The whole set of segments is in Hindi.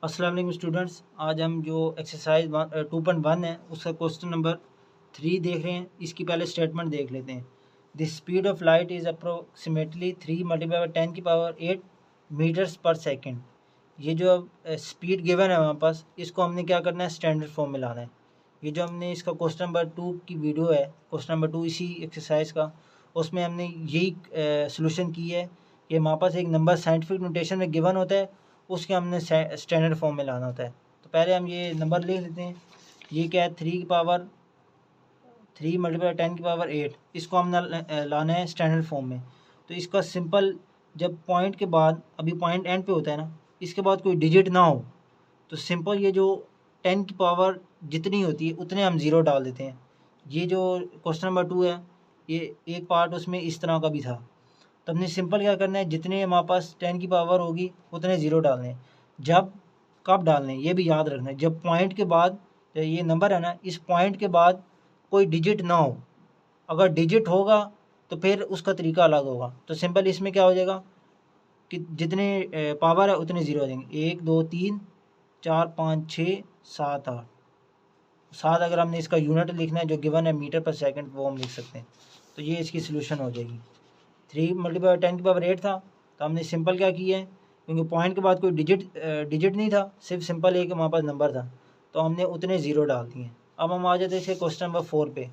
अस्सलाम वालेकुम स्टूडेंट्स, आज हम जो एक्सरसाइज 2.1 है उसका क्वेश्चन नंबर 3 देख रहे हैं। इसकी पहले स्टेटमेंट देख लेते हैं। The speed of light is approximately 3 multiply by 10 की पावर 8 मीटर्स पर सेकंड। ये जो स्पीड गिवन है हमारे पास, इसको हमने क्या करना है, स्टैंडर्ड फॉर्म में लाना है। ये जो हमने इसका क्वेश्चन नंबर 2 की वीडियो है, क्वेश्चन नंबर 2 इसी एक्सरसाइज का, उसमें हमने यही सोल्यूशन की है कि हमारे पास एक नंबर साइंटिफिक नोटेशन में गिवन होता है, उसके हमने स्टैंडर्ड फॉर्म में लाना होता है। तो पहले हम ये नंबर लिख लेते हैं। ये क्या है, 3 की पावर 3 मल्टीप्लाई 10 की पावर 8, इसको हमने लाना है स्टैंडर्ड फॉर्म में। तो इसका सिंपल, जब पॉइंट के बाद, अभी पॉइंट एंड पे होता है ना, इसके बाद कोई डिजिट ना हो तो सिंपल ये जो 10 की पावर जितनी होती है उतने हम ज़ीरो डाल देते हैं। ये जो क्वेश्चन नंबर 2 है, ये एक पार्ट उसमें इस तरह का भी था। तो हमने सिंपल क्या करना है, जितने हमारे पास 10 की पावर होगी उतने ज़ीरो डालने हैं। जब कब डालने हैं ये भी याद रखना है, जब पॉइंट के बाद, ये नंबर है ना, इस पॉइंट के बाद कोई डिजिट ना हो। अगर डिजिट होगा तो फिर उसका तरीका अलग होगा। तो सिंपल इसमें क्या हो जाएगा कि जितने पावर है उतने ज़ीरो हो जाएंगे। 1 2 3 4 5 6 7 8 7। अगर हमने इसका यूनिट लिखना है जो गिवन है मीटर पर सेकंड, वो हम लिख सकते हैं। तो ये इसकी सोल्यूशन हो जाएगी। 3 मल्टीप्लाई 10 की पावर 8 था, तो हमने सिंपल क्या किया है, क्योंकि पॉइंट के बाद कोई डिजिट नहीं था, सिर्फ सिंपल एक हमारे पास नंबर था, तो हमने उतने ज़ीरो डाल दिए। अब हम आ जाते हैं इसके क्वेश्चन नंबर 4 पे।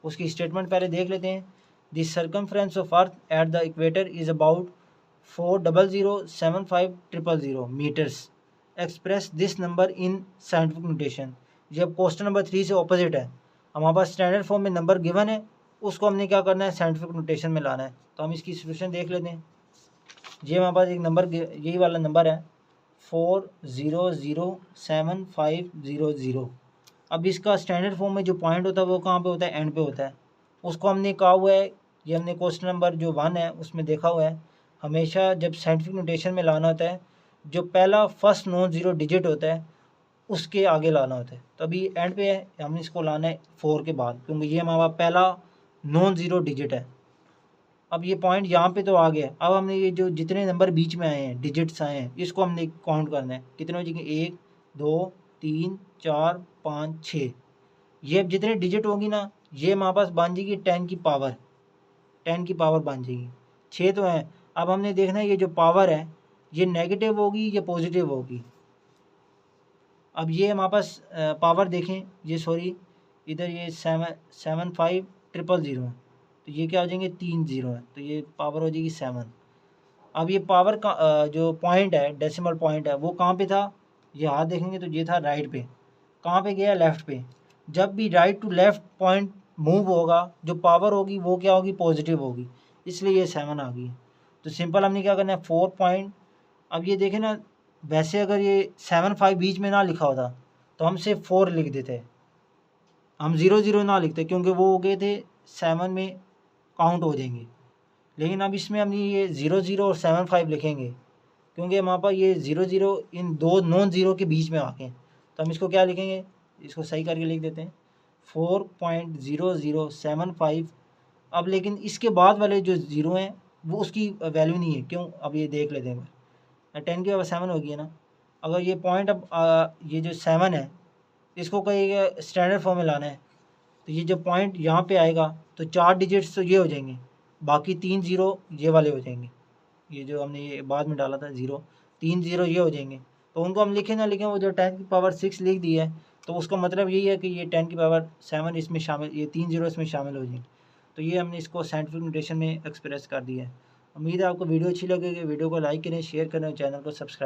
उसकी स्टेटमेंट पहले देख लेते हैं। The circumference of earth at the equator is about 4007500 metres. Express this number in scientific notation. जब क्वेश्चन नंबर 3 से ऑपोजिट है, हमारे पास स्टैंडर्ड फॉर्म में नंबर गिवन है, उसको हमने क्या करना है, साइंटिफिक नोटेशन में लाना है। तो हम इसकी सोल्यूशन देख लेते हैं। ये हमारे पास एक नंबर, यही वाला नंबर है 4007500। अब इसका स्टैंडर्ड फॉर्म में जो पॉइंट होता है वो कहाँ पे होता है, एंड पे होता है। उसको हमने कहा हुआ है, ये हमने क्वेश्चन नंबर जो 1 है उसमें देखा हुआ है, हमेशा जब साइंटिफिक नोटेशन में लाना होता है, जो पहला फर्स्ट नॉन ज़ीरो डिजिट होता है उसके आगे लाना होता है। तो अभी एंड पे है, हमने इसको लाना है 4 के बाद, क्योंकि ये हमारा पहला नॉन ज़ीरो डिजिट है। अब ये पॉइंट यहाँ पे तो आ गया। अब हमने ये जो जितने नंबर बीच में आए हैं, डिजिट्स आए हैं, इसको हमने काउंट करना है। कितने हो जाएंगे, 1 2 3 4 5 6। ये अब जितने डिजिट होंगी ना, ये हमारे पास बन जाएगी 10 की पावर, 10 की पावर बन जाएगी। 6 तो हैं। अब हमने देखना है ये जो पावर है ये नेगेटिव होगी या पॉजिटिव होगी। अब ये हमारे पास पावर देखें, ये सॉरी, इधर ये 77500 है, तो ये क्या हो जाएंगे, 3 ज़ीरो है, तो ये पावर हो जाएगी 7। अब ये पावर का जो पॉइंट है, डेसिमल पॉइंट है, वो कहाँ पे था, ये हाथ देखेंगे तो ये था राइट पे। कहाँ पे गया, लेफ़्ट पे। जब भी right to left point move होगा, जो पावर होगी वो क्या होगी, पॉजिटिव होगी, इसलिए ये 7 आ गई। तो सिंपल हमने क्या करना है, 4 पॉइंट। अब ये देखें ना, वैसे अगर ये 7 5 बीच में ना लिखा होता तो हम सिर्फ 4 लिख देते, हम 0 0 ना लिखते, क्योंकि वो हो गए थे 7 में काउंट हो जाएंगे। लेकिन अब इसमें हम ये 0 0 और 7 5 लिखेंगे, क्योंकि हमारे पास ये 0 0 इन दो नॉन ज़ीरो के बीच में आ गए। तो हम इसको क्या लिखेंगे, इसको सही करके लिख देते हैं, 4.0075। अब लेकिन इसके बाद वाले जो ज़ीरो हैं वो उसकी वैल्यू नहीं है, क्यों, अब ये देख लेते हैं। 10 की पावर 7 होगी ना। अगर ये पॉइंट, अब ये जो 7 है इसको कहीं स्टैंडर्ड फॉर्म में लाना है, तो ये जो पॉइंट यहाँ पे आएगा तो 4 डिजिट्स तो ये हो जाएंगे, बाकी 3 ज़ीरो ये वाले हो जाएंगे। ये जो हमने ये बाद में डाला था ज़ीरो, 3 ज़ीरो ये हो जाएंगे। तो उनको हम लिखें ना लिखें, वो जो 10 की पावर 6 लिख दी है, तो उसका मतलब यही है कि ये 10 की पावर 7 इसमें शामिल, ये 3 ज़ीरो इसमें शामिल हो जाएंगे। तो ये हमने इसको साइंटिफिक नोटेशन में एक्सप्रेस कर दिया है। उम्मीद है आपको वीडियो अच्छी लगेगी। वीडियो को लाइक करें, शेयर करें, चैनल को सब्सक्राइब